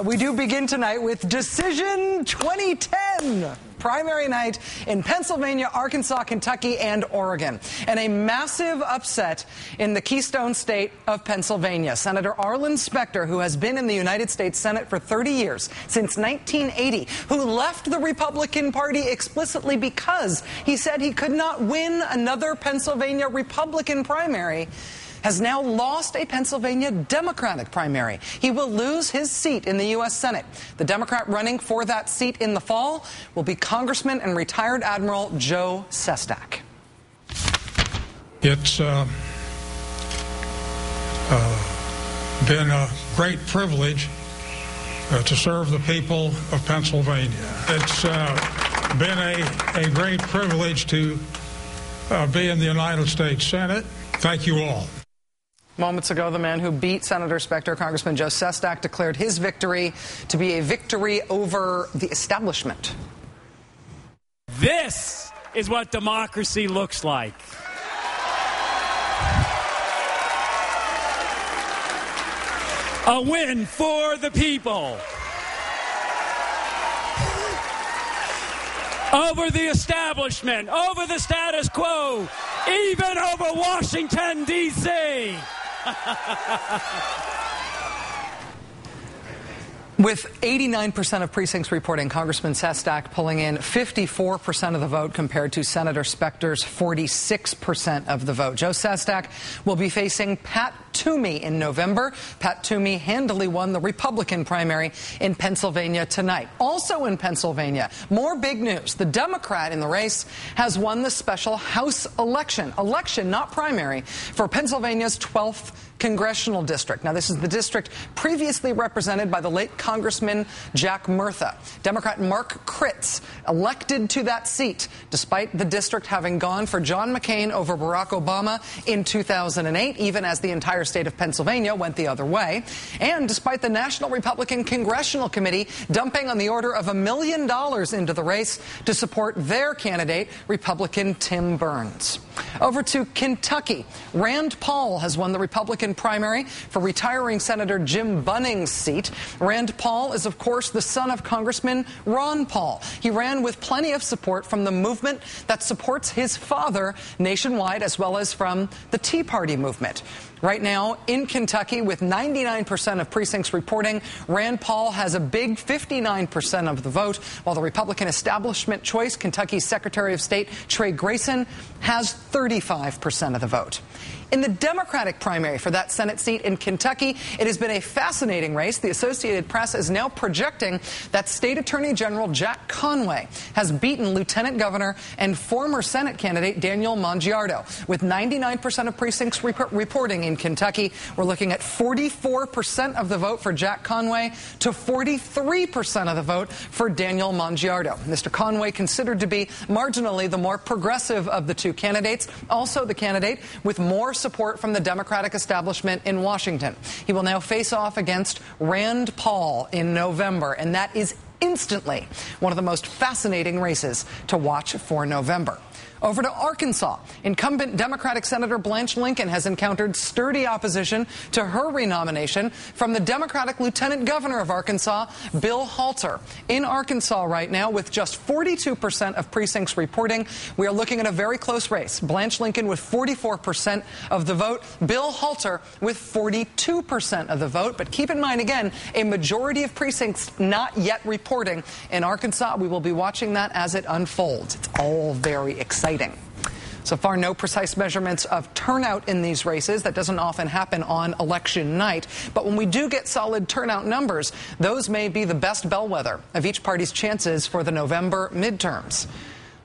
We do begin tonight with Decision 2010, primary night in Pennsylvania, Arkansas, Kentucky, and Oregon. And a massive upset in the Keystone State of Pennsylvania. Senator Arlen Specter, who has been in the United States Senate for 30 years, since 1980, who left the Republican Party explicitly because he said he could not win another Pennsylvania Republican primary, has now lost a Pennsylvania Democratic primary. He will lose his seat in the U.S. Senate. The Democrat running for that seat in the fall will be Congressman and retired Admiral Maddow Sestak. It's been a great privilege to serve the people of Pennsylvania. It's been a great privilege to be in the United States Senate. Thank you all. Moments ago, the man who beat Senator Specter, Congressman Maddow Sestak, declared his victory to be a victory over the establishment. This is what democracy looks like. A win for the people. Over the establishment, over the status quo, even over Washington, D.C. With 89% of precincts reporting, Congressman Sestak pulling in 54% of the vote compared to Senator Specter's 46% of the vote. Maddow Sestak will be facing Pat Toomey in November. Pat Toomey handily won the Republican primary in Pennsylvania tonight. Also in Pennsylvania, more big news. The Democrat in the race has won the special House election, not primary, for Pennsylvania's 12th congressional district. Now, this is the district previously represented by the late Congressman Jack Murtha. Democrat Mark Kritz elected to that seat, despite the district having gone for John McCain over Barack Obama in 2008, even as the entire state of Pennsylvania went the other way. And despite the National Republican Congressional Committee dumping on the order of $1 million into the race to support their candidate, Republican Tim Burns. Over to Kentucky. Rand Paul has won the Republican primary for retiring Senator Jim Bunning's seat. Rand Paul is, of course, the son of Congressman Ron Paul. He ran with plenty of support from the movement that supports his father nationwide, as well as from the Tea Party movement. Right now, in Kentucky, with 99% of precincts reporting, Rand Paul has a big 59% of the vote, while the Republican establishment choice, Kentucky's Secretary of State Trey Grayson, has 35% of the vote. In the Democratic primary for that Senate seat in Kentucky, it has been a fascinating race. The Associated Press is now projecting that State Attorney General Jack Conway has beaten Lieutenant Governor and former Senate candidate Daniel Mongiardo. With 99% of precincts reporting in Kentucky, we're looking at 44% of the vote for Jack Conway to 43% of the vote for Daniel Mongiardo. Mr. Conway considered to be marginally the more progressive of the two candidates, also the candidate with more support from the Democratic establishment in Washington. He will now face off against Rand Paul in November, and that is instantly one of the most fascinating races to watch for November. Over to Arkansas. Incumbent Democratic Senator Blanche Lincoln has encountered sturdy opposition to her renomination from the Democratic Lieutenant Governor of Arkansas, Bill Halter. In Arkansas right now, with just 42% of precincts reporting, we are looking at a very close race. Blanche Lincoln with 44% of the vote, Bill Halter with 42% of the vote. But keep in mind, again, a majority of precincts not yet reporting in Arkansas. We will be watching that as it unfolds. It's all very exciting. So far, no precise measurements of turnout in these races. That doesn't often happen on election night. But when we do get solid turnout numbers, those may be the best bellwether of each party's chances for the November midterms.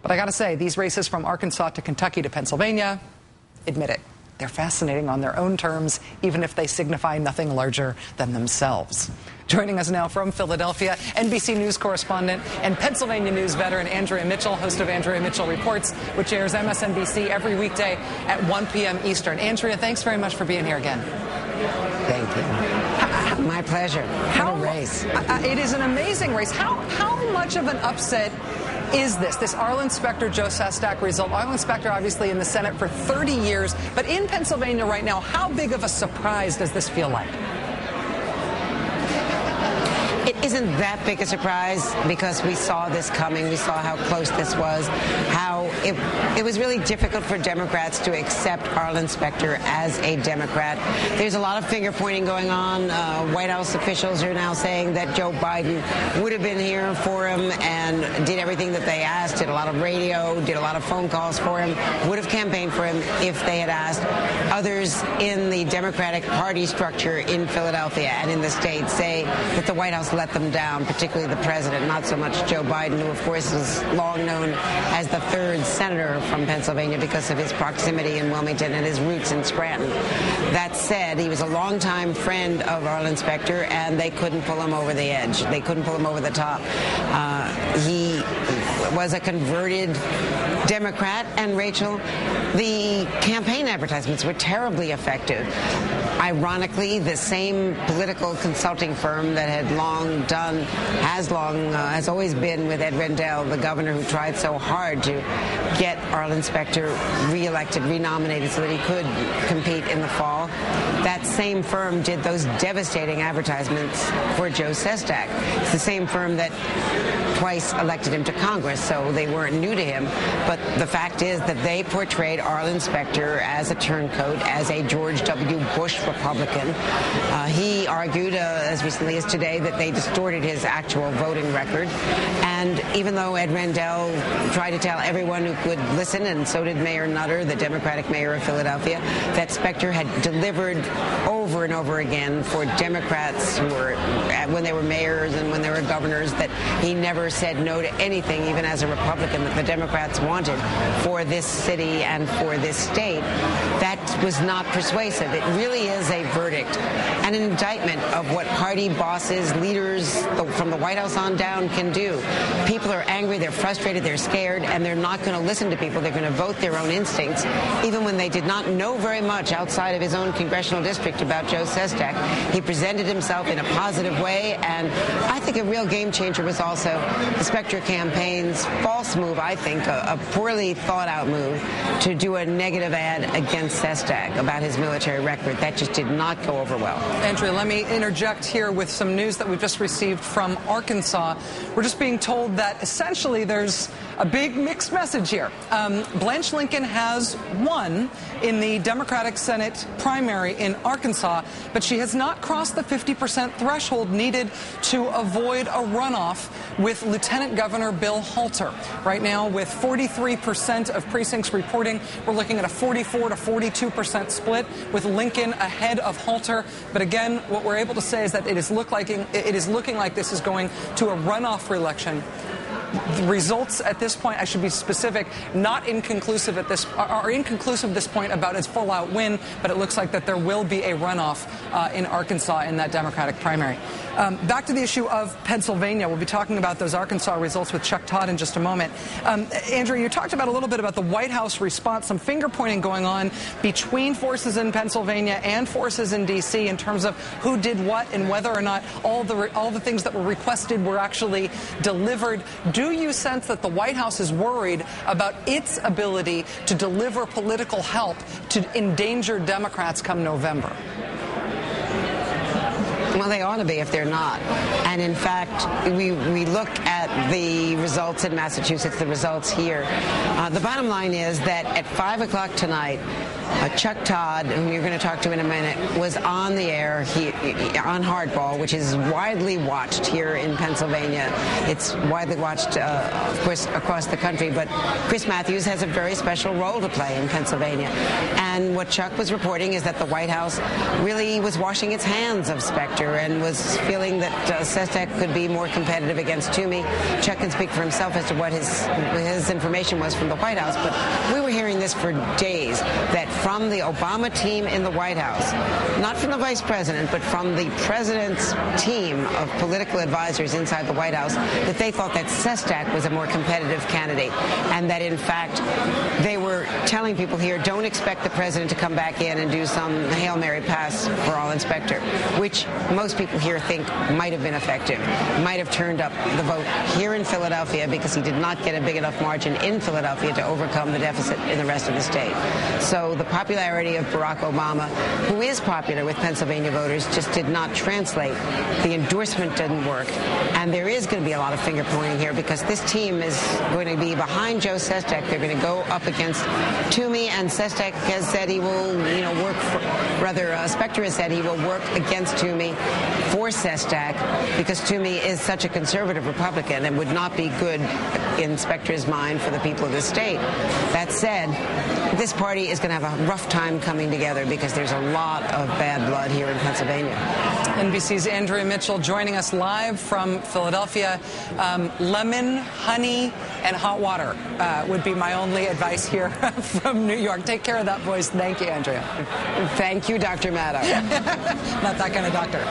But I got to say, these races from Arkansas to Kentucky to Pennsylvania, admit it, they're fascinating on their own terms, even if they signify nothing larger than themselves. Joining us now from Philadelphia, NBC News correspondent and Pennsylvania News veteran Andrea Mitchell, host of Andrea Mitchell Reports, which airs MSNBC every weekday at 1 p.m. Eastern. Andrea, thanks very much for being here again. Thank you. My pleasure. What a race. It is an amazing race. How much of an upset is this Arlen Specter-Maddow Sestak result? Arlen Specter obviously in the Senate for 30 years, but in Pennsylvania right now, how big of a surprise does this feel like? It isn't that big a surprise because we saw this coming. We saw how close this was, how it was really difficult for Democrats to accept Arlen Specter as a Democrat. There's a lot of finger-pointing going on. White House officials are now saying that Joe Biden would have been here for him and did everything that they asked, did a lot of radio, did a lot of phone calls for him, would have campaigned for him if they had asked. Others in the Democratic Party structure in Philadelphia and in the state say that the White House let them down, particularly the president, not so much Joe Biden, who, of course, is long known as the third senator from Pennsylvania because of his proximity in Wilmington and his roots in Scranton. That said, he was a longtime friend of Arlen Specter, and they couldn't pull him over the edge. They couldn't pull him over the top. He was a converted Democrat, and Rachel, the campaign advertisements were terribly effective. Ironically, the same political consulting firm that had has always been with Ed Rendell, the governor who tried so hard to get Arlen Specter reelected, renominated so that he could compete in the fall. That same firm did those devastating advertisements for Joe Sestak. It's the same firm that twice elected him to Congress, so they weren't new to him. But the fact is that they portrayed Arlen Specter as a turncoat, as a George W. Bush Republican. He argued as recently as today that they distorted his actual voting record. And even though Ed Rendell tried to tell everyone who could listen, and so did Mayor Nutter, the Democratic mayor of Philadelphia, that Specter had delivered over and over again for Democrats who were, when they were mayors and when they were governors, that he never said no to anything, even as a Republican, that the Democrats wanted for this city and for this state. That was not persuasive. It really is a verdict, an indictment of what party bosses, leaders from the White House on down can do. People are angry, they're frustrated, they're scared, and they're not going to listen to people. They're going to vote their own instincts, even when they did not know very much outside of his own congressional district about Joe Sestak. He presented himself in a positive way, and I think a real game changer was also the Specter campaign's false move, I think, a poorly thought out move to do a negative ad against Sestak about his military record. That just did not go over well. Andrea, let me interject here with some news that we've just received from Arkansas. We're just being told that essentially there's a big mixed message here. Blanche Lincoln has won in the Democratic Senate primary in Arkansas, but she has not crossed the 50% threshold needed to avoid a runoff with Lieutenant Governor Bill Halter. Right now, with 43% of precincts reporting, we're looking at a 44 to 42% split with Lincoln ahead of Halter. But again, what we're able to say is that it is looking like this is going to a runoff election. The results at this point, I should be specific, not inconclusive are inconclusive at this point about its full-out win, but it looks like that there will be a runoff in Arkansas in that Democratic primary. Back to the issue of Pennsylvania. We'll be talking about those Arkansas results with Chuck Todd in just a moment. Andrew, you talked about a little bit about the White House response, some finger-pointing going on between forces in Pennsylvania and forces in D.C. in terms of who did what and whether or not all the things that were requested were actually delivered. Do you sense that the White House is worried about its ability to deliver political help to endangered Democrats come November? Well, they ought to be if they're not. And in fact, we look at the results in Massachusetts, the results here. The bottom line is that at 5 o'clock tonight, Chuck Todd, whom you're going to talk to in a minute, was on the air on Hardball, which is widely watched here in Pennsylvania. It's widely watched, of course, across the country. But Chris Matthews has a very special role to play in Pennsylvania. And what Chuck was reporting is that the White House really was washing its hands of Specter and was feeling that Sestak could be more competitive against Toomey. Chuck can speak for himself as to what his information was from the White House. But we were hearing this for days, that from the Obama team in the White House, not from the vice president, but from the president's team of political advisors inside the White House, that they thought that Sestak was a more competitive candidate, and that in fact they were telling people here, don't expect the president to come back in and do some Hail Mary pass for Arlen Specter, which most people here think might have been effective, might have turned up the vote here in Philadelphia, because he did not get a big enough margin in Philadelphia to overcome the deficit in the rest of the state. So the popularity of Barack Obama, who is popular with Pennsylvania voters, just did not translate. The endorsement didn't work. And there is going to be a lot of finger pointing here because this team is going to be behind Joe Sestak. They're going to go up against Toomey, and Sestak has said he will, work for, Specter has said he will work against Toomey for Sestak because Toomey is such a conservative Republican and would not be good in Specter's mind for the people of the state. That said, this party is going to have a rough time coming together because there's a lot of bad blood here in Pennsylvania. NBC's Andrea Mitchell joining us live from Philadelphia. Lemon, honey, and hot water would be my only advice here from New York. Take care of that voice. Thank you, Andrea. Thank you, Dr. Maddow. Not that kind of doctor.